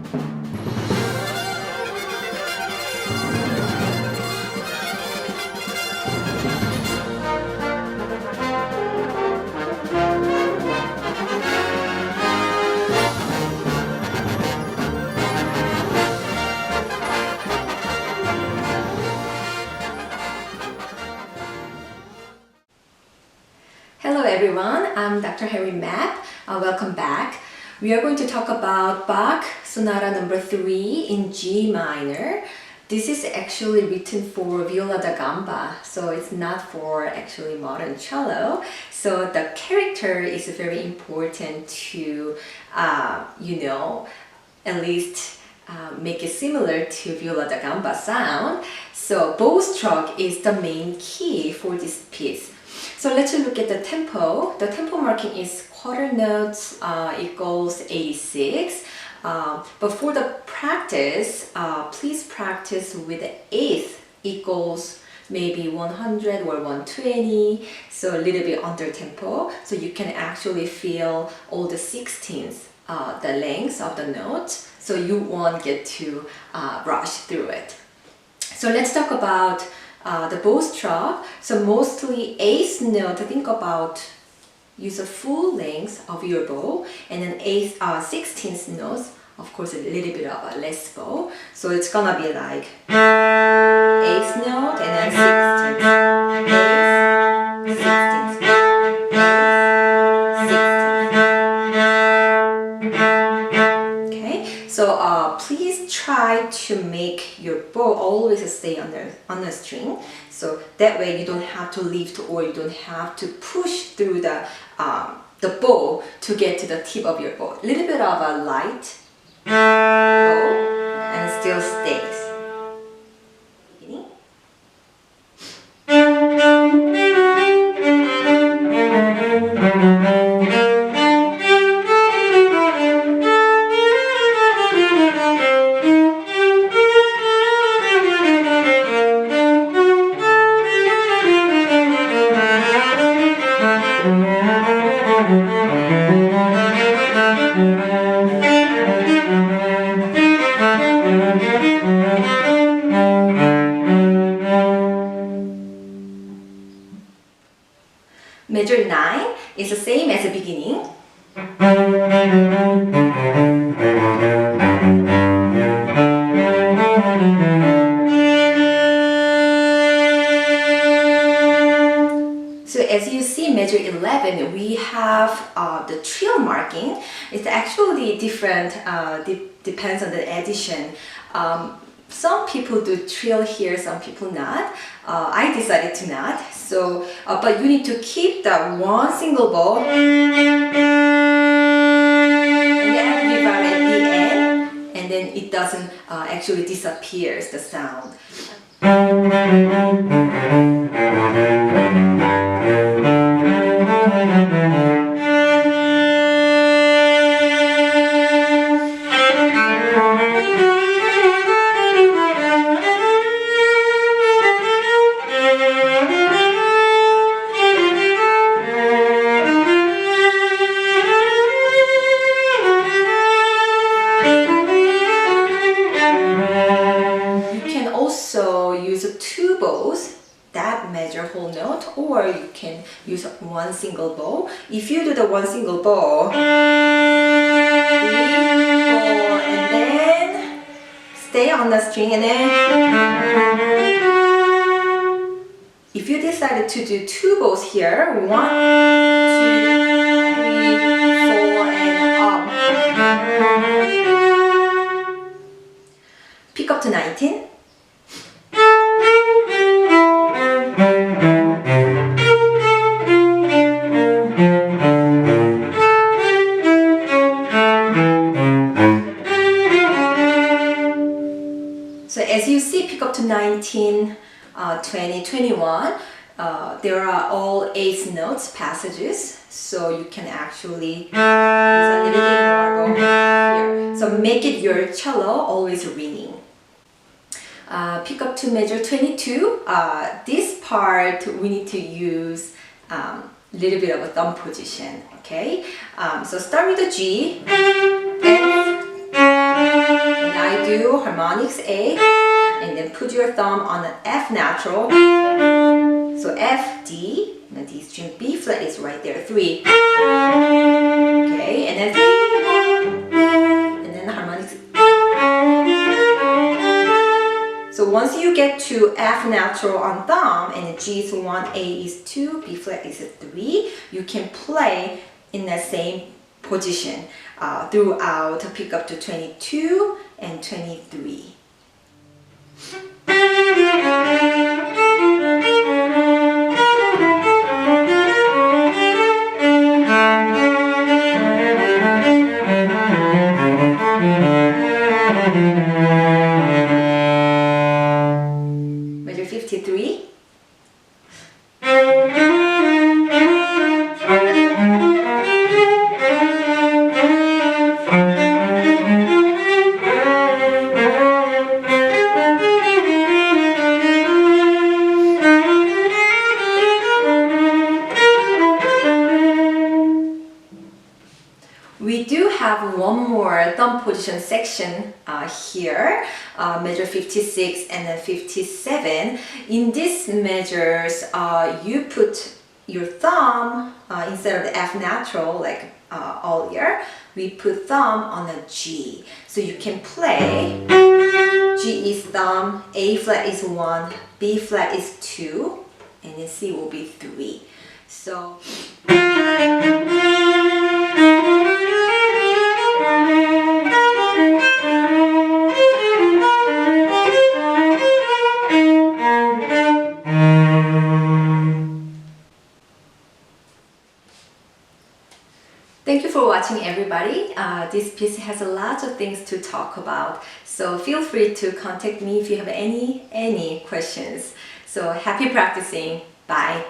Hello everyone, I'm Dr. Hyerim Mapp. Welcome back. We are going to talk about Bach Sonata number 3 in G minor. This is actually written for viola da gamba, so it's not for actually modern cello. So the character is very important to, at least make it similar to viola da gamba sound. So bow stroke is the main key for this piece. So let's look at the tempo. The tempo marking is quarter notes equals 86. But for the practice, please practice with the eighth equals maybe 100 or 120, so a little bit under tempo, so you can actually feel all the sixteenths, the length of the notes, so you won't get to rush through it. So let's talk about the bow stroke. So mostly eighth note, think about use a full length of your bow, and then sixteenth notes, of course, a little bit of a less bow. So it's gonna be like eighth note and then sixteenth, eighth, sixteenth, eighth, sixteenth. Okay, so please try to make your bow always stay on the string. So that way you don't have to lift or you don't have to push through the bow to get to the tip of your bow. A little bit of a light bow and still stays. Measure 9 is the same as the beginning. So as you see, measure 11, we have the trill marking. It's actually different, depends on the edition. Some people do trill here, some people not. I decided to not. So, but you need to keep that one single bow and then vivace at the end, and then it doesn't actually disappears the sound. Two bows that measure whole note, or you can use one single bow. If you do the one single bow, 3, 4, and then stay on the string, and then if you decided to do two bows here, 1, 2, 3, 4, and up. Pick up to 19. So as you see, pick up to 19, 20, 21, there are all eighth notes passages, so you can actually use a little bit more here. So make it your cello always ringing. Pick up to measure 22. This part we need to use a little bit of a thumb position. Okay, so start with the G, F, do harmonics A, and then put your thumb on the F natural. So F, D, and the D string, B flat is right there, 3. Okay, and then 3, and then the harmonics. So once you get to F natural on thumb, and the G is 1, A is 2, B flat is 3, you can play in that same position throughout to pick up to 22 and 23. Measure 53. We do have one more thumb position section here, measure 56 and then 57. In these measures, you put your thumb instead of the F natural like earlier, we put thumb on a G. So you can play G is thumb, A flat is 1, B flat is 2, and then C will be 3. So thank you for watching, everybody. This piece has a lot of things to talk about, so feel free to contact me if you have any questions. So happy practicing. Bye.